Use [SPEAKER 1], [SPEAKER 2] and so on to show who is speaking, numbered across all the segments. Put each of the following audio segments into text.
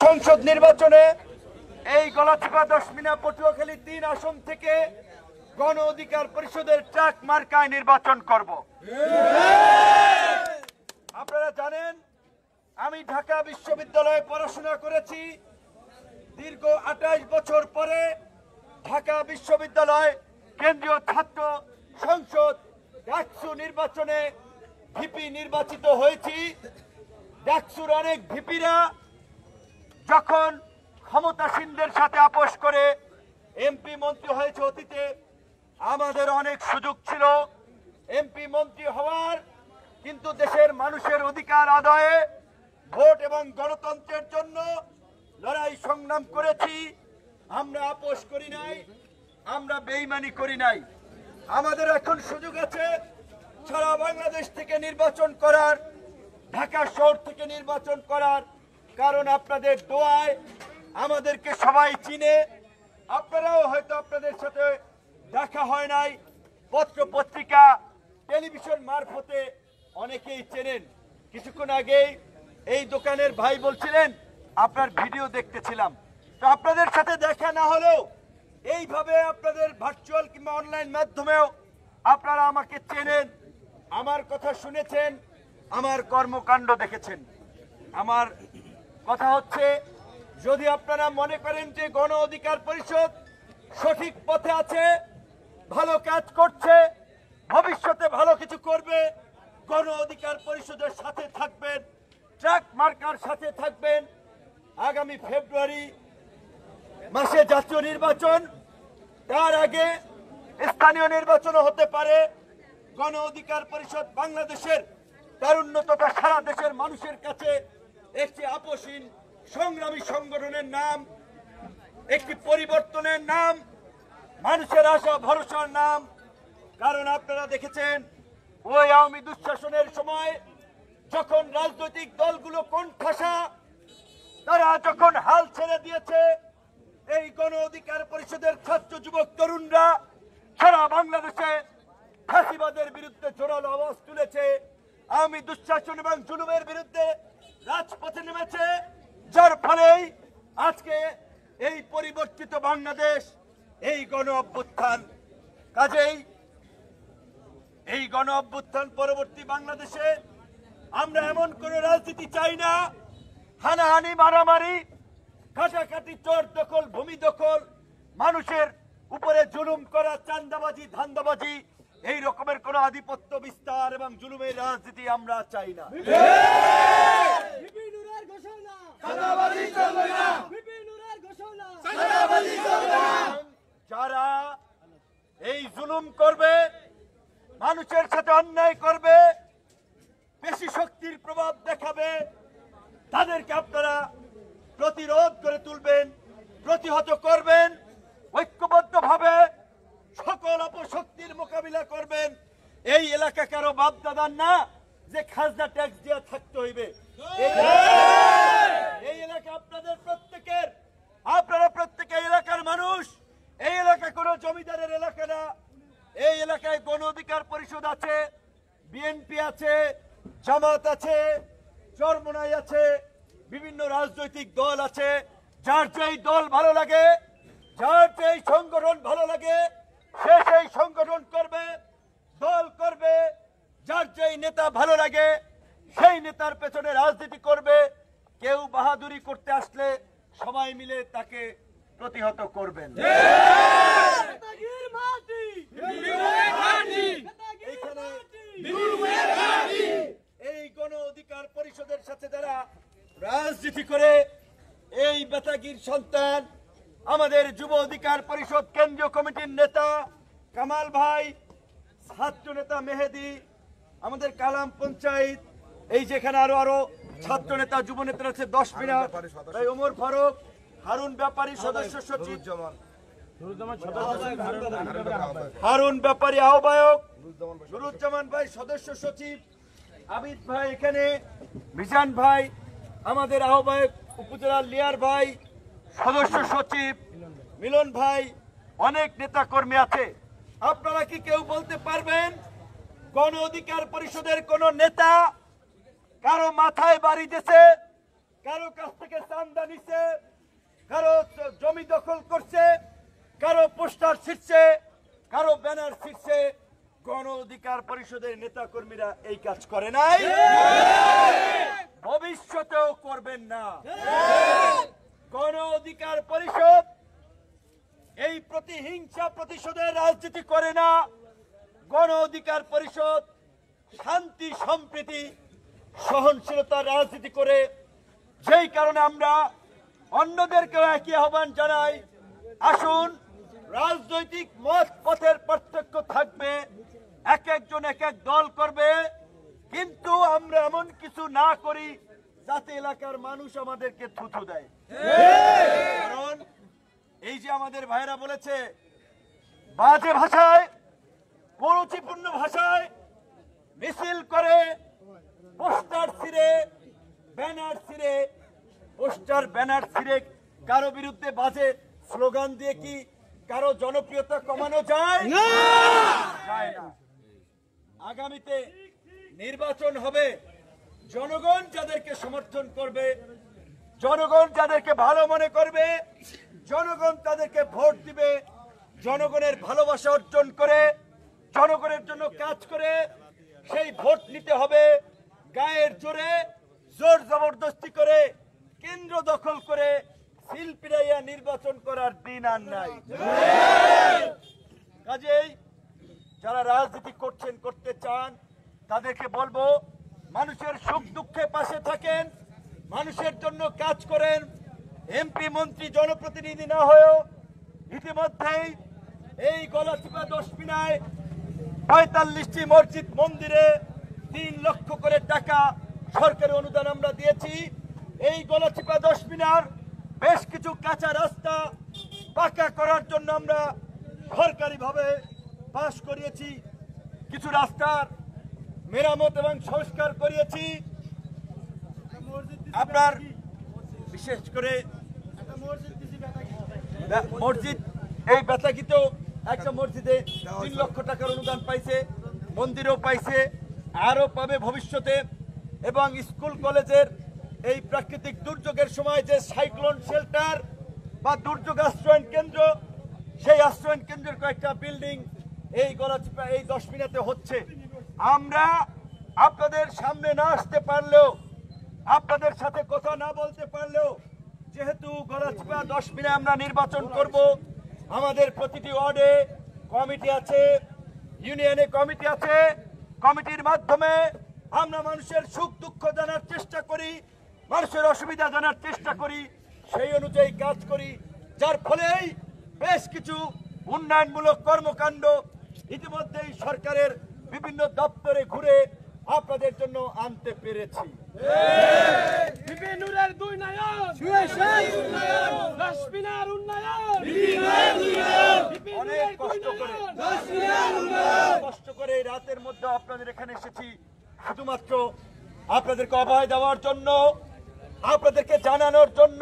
[SPEAKER 1] সংসদ নির্বাচনে এই গলাচিপা দশমিনা পটুয়াখালী ৩ আসন থেকে গণ অধিকার পরিষদের ট্রাক মার্কায় নির্বাচন করব। আপনারা জানেন আমি ঢাকা বিশ্ববিদ্যালয়ে পড়াশোনা করেছি। দীর্ঘ ২৮ বছর পরে ঢাকা বিশ্ববিদ্যালয় কেন্দ্রীয় ছাত্র সংসদ ডাকসু নির্বাচনে ভিপি নির্বাচিত হয়েছি। ডাকসুর অনেক ভিপিরা যখন ক্ষমতাসীনদের সাথে আপোষ করে এমপি মন্ত্রী হয়েছে অতীতে, আমাদের অনেক সুযোগ ছিল এমপি মন্ত্রী হওয়ার, কিন্তু দেশের মানুষের অধিকার আদায়ে ভোট এবং গণতন্ত্রের জন্য লড়াই সংগ্রাম করেছি। আমরা আপোষ করি নাই, আমরা বেইমানি করি নাই। আমাদের এখন সুযোগ আছে সারা বাংলাদেশ থেকে নির্বাচন করার, ঢাকা শহর থেকে নির্বাচন করার, কারণ আপনাদের দোয়ায় আমাদেরকে সবাই চিনে। আপনারাও হয়তো আপনাদের সাথে দেখা হয় নাই, পত্র পত্রিকা টেলিভিশন মারফতে অনেকেই চেনেন। কিছুক্ষণ আগেই এই দোকানের ভাই বলছিলেন আপনার ভিডিও দেখতেছিলাম। তো আপনাদের সাথে দেখা না হলেও এইভাবে আপনাদের ভার্চুয়াল কিংবা অনলাইন মাধ্যমেও আপনারা আমাকে চেনেন, আমার কথা শুনেছেন, আমার কর্মকাণ্ড দেখেছেন। আমার কথা হচ্ছে, যদি আপনারা মনে করেন যে গণ অধিকার পরিষদ সঠিক পথে আছে, ভালো কাজ করছে, ভবিষ্যতে ভালো কিছু করবে, গণ অধিকার পরিষদের সাথে থাকবেন, ট্রাক মার্কার সাথে থাকবেন। আগামী ফেব্রুয়ারি মাসে জাতীয় নির্বাচন, তার আগে স্থানীয় নির্বাচনও হতে পারে। গণ অধিকার পরিষদ বাংলাদেশের তারুণ্য তথা সারা দেশের মানুষের কাছে একটি আপোষহীন সংগ্রামী সংগঠনের নাম, একটি পরিবর্তনের নাম, মানুষের আশা ভরসার নাম। কারণ আপনারা দেখেছেন ওই আওয়ামী দুঃশাসনের সময় যখন রাজনৈতিক দলগুলো কোণঠাসা, তারা যখন হাল ছেড়ে দিয়েছে, এই গণ অধিকার পরিষদের ছাত্র যুবক তরুণরা সারা বাংলাদেশে ফাঁসিবাদের বিরুদ্ধে জোরালো আওয়াজ তুলেছে, আওয়ামী দুঃশাসন এবং জুলুমের বিরুদ্ধে রাজপথে নেমেছে, যার ফলেই আজকে এই পরিবর্তিত বাংলাদেশ, এই গণ অভ্যুত্থান। কাজেই এই গণ অভ্যুত্থান পরবর্তী বাংলাদেশে আমরা এমন কোন রাজনীতি চাই না, হানাহানি, মারামারি, কাটাকাটি, চোর দখল, ভূমি দখল, মানুষের উপরে জুলুম করা, চাঁদাবাজি, ধান্দাবাজি, এই রকমের কোন আধিপত্য বিস্তার এবং জুলুমের রাজনীতি আমরা চাই না। যারা এই জুলুম করবে, মানুষের সাথে অন্যায় করবে, বেশি শক্তির প্রভাব দেখাবে, তাদেরকে আপনারা প্রতিরোধ করে তুলবেন, প্রতিহত করবেন, ঐক্যবদ্ধভাবে সকল অপশক্তির মোকাবিলা করবেন। এই এলাকা কারো বাপ দাদার না যে খাজনা ট্যাক্স দিয়ে থাকতে হইবে। এই এলাকা আপনাদের প্রত্যেকের, আপনারা প্রত্যেকে এলাকার মানুষ। এই এলাকা কোনো জমিদারের এলাকা না। এই এলাকায় গণ অধিকার পরিষদ আছে, বিএনপি আছে, জামাত আছে, চরমোনাই আছে, বিভিন্ন রাজনৈতিক দল আছে। যার যেই দল ভালো লাগে, যার যেই সংগঠন ভালো লাগে, সে সেই সংগঠন করবে, দল করবে। যার যেই নেতা ভালো লাগে সেই নেতার পেছনে রাজনীতি করবে। কেউ বাহাদুরি করতে আসলে সবাই মিলে তাকে প্রতিহত করবেন। এই গণ অধিকার পরিষদের সাথে যারা রাজনীতি করে, এই বেতাগীর সন্তান আমাদের যুব অধিকার পরিষদ কেন্দ্রীয় কমিটির নেতা কামাল ভাই, ছাত্র নেতা মেহেদি, আমাদের কালাম পঞ্চায়েত, এই যেখানে আরো ছাত্র নেতা যুব নেতা আছে 10 মিনিট, তাই ওমর ফারুক, হারুন ব্যাপারী সদস্য সচিব, হারুন ব্যাপারী আহ্বায়ক, নুরুজ্জামান ভাই সদস্য সচিব, আবিদ ভাই এখানে, মিজান ভাই আমাদের আহ্বায়ক, উপজেলা লিয়ার ভাই সদস্য সচিব, মিলন ভাই, অনেক নেতা কর্মী আছে। আপনারা কি কেউ বলতে পারবেন গণ অধিকার পরিষদের কোন নেতা কারো মাথায় বাড়ি দিয়েছে, কারো কাছ থেকে চাঁদা নিছে, কারো জমি দখল করছে, কারো পোস্টার ছিঁড়ছে, কারো ব্যানার ছিঁড়ছে। গণ অধিকার পরিষদের নেতা কর্মীরা এই কাজ করে নাই, ভবিষ্যতেও করবেন না। গণ অধিকার পরিষদ এই প্রতিহিংসা প্রতিশোধের রাজনীতি করে না। গণ অধিকার পরিষদ শান্তি সম্প্রীতি সহনশীলতার রাজনীতি করে। যেই কারণে আমরা অন্যদেরকেও একই আহ্বান জানাই, আসুন, রাজনৈতিক মত পথের পার্থক্য থাকবে, এক একজন এক এক দল করবে, কিন্তু আমরা এমন কিছু না করি যাতে এলাকার মানুষ আমাদেরকে থুথু দেয়। কারণ এই যে আমাদের ভাইরা বলেছে, বাজে ভাষায়, কুরুচিপূর্ণ ভাষায় মিছিল করে, পোস্টার ছিঁড়ে, ব্যানার ছিঁড়ে, পোস্টার ব্যানার ছিঁড়ে কারো বিরুদ্ধে বাজে স্লোগান দিয়ে কি কারো জনপ্রিয়তা কমানো যায়? যায় না। আগামীতে নির্বাচন হবে, জনগণ যাদেরকে সমর্থন করবে, জনগণ যাদেরকে ভালো মনে করবে, জনগণ তাদেরকে ভোট দিবে। জনগণের ভালোবাসা অর্জন করে, জনগণের জন্য কাজ করে সেই ভোট নিতে হবে। গায়ের জোরে, জোর জবরদস্তি করে, কেন্দ্র দখল করে সিল পিড়াইয়া নির্বাচন করার দিন আর নাই। কাজেই যারা রাজনীতি করছেন, করতে চান, তাদেরকে বলবো, মানুষের সুখ দুঃখে পাশে থাকেন, মানুষের জন্য কাজ করেন। এমপি মন্ত্রী জনপ্রতিনিধি না হয়েও ইতিমধ্যেই এই গলাচিপা দশমিনায় ৪৫টি মসজিদ মন্দিরে ৩ লক্ষ করে টাকা সরকারি অনুদান আমরা দিয়েছি। এই গলাচিপা দশমিনার বেশ কিছু কাঁচা রাস্তা পাকা করার জন্য আমরা সরকারিভাবে পাস করিয়েছি, কিছু রাস্তার মেরামত এবং সংস্কার করিয়েছি। আপনার বিশেষ করে মসজিদ, এই বেতাগিতেও একটা মসজিদে ৩ লক্ষ টাকার অনুদান পাইছে, মন্দিরও পাইছে, আরো পাবে ভবিষ্যতে। এবং স্কুল কলেজের এই প্রাকৃতিক দুর্যোগের সময় যে সাইক্লোন শেল্টার বা দুর্যোগ আশ্রয়ণ কেন্দ্র, সেই আশ্রয়ণ কেন্দ্রের কয়েকটা বিল্ডিং এই গলাচিপা এই দশমিনাতে হচ্ছে। আমরা আপনাদের সামনে না আসতে পারলেও, আপনাদের সাথে কথা না বলতে পারলেও, যেহেতু গলাচিপা দশমিনা আমরা নির্বাচন করব, আমাদের প্রতিটি ওয়ার্ডে কমিটি আছে, ইউনিয়নে কমিটি আছে। কমিটির মাধ্যমে আমরা মানুষের সুখ দুঃখ জানার চেষ্টা করি, মানুষের অসুবিধা জানার চেষ্টা করি, সেই অনুযায়ী কাজ করি। যার ফলেই বেশ কিছু উন্নয়নমূলক কর্মকাণ্ড ইতিমধ্যেই সরকারের বিভিন্ন দপ্তরে ঘুরে আপনাদের জন্য আনতে পেরেছি। অনেক কষ্ট করে রাতের মধ্যে আপনাদের এখানে এসেছি শুধুমাত্র আপনাদেরকে অভয় দেওয়ার জন্য, আপনাদেরকে জানানোর জন্য।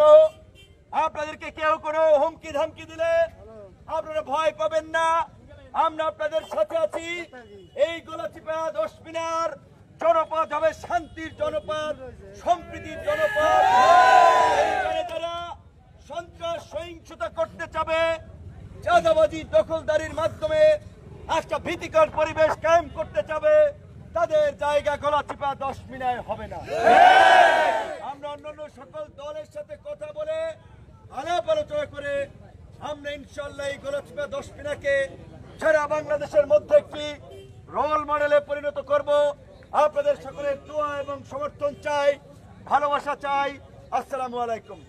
[SPEAKER 1] আপনাদেরকে কেউ কোনো হুমকি ধামকি দিলে আপনারা ভয় পাবেন না, আমরা আপনাদের সাথে আছি। এই গলাচিপা দশমিনার জনপদ হবে শান্তির জনপদ, সম্প্রীতির জনপদ। যারা সন্ত্রাস সহিংসতা করতে চাবে, চাঁদাবাজি দখলদারির মাধ্যমে একটা ভীতিকর পরিবেশ কায়েম করতে চাবে, তাদের জায়গা গলাচিপা দশমিনায় হবে না। আমরা অন্যান্য সকল দলের সাথে কথা বলে, আলাপ আলোচনা করে আমরা ইনশাল্লাহ এই গলাচিপা দশমিনাকে সারা বাংলাদেশের মধ্যে একটি রোল মডেলে পরিণত করব। আপনাদের সকলের দোয়া এবং সমর্থন চাই, ভালোবাসা চাই। আসসালামু আলাইকুম।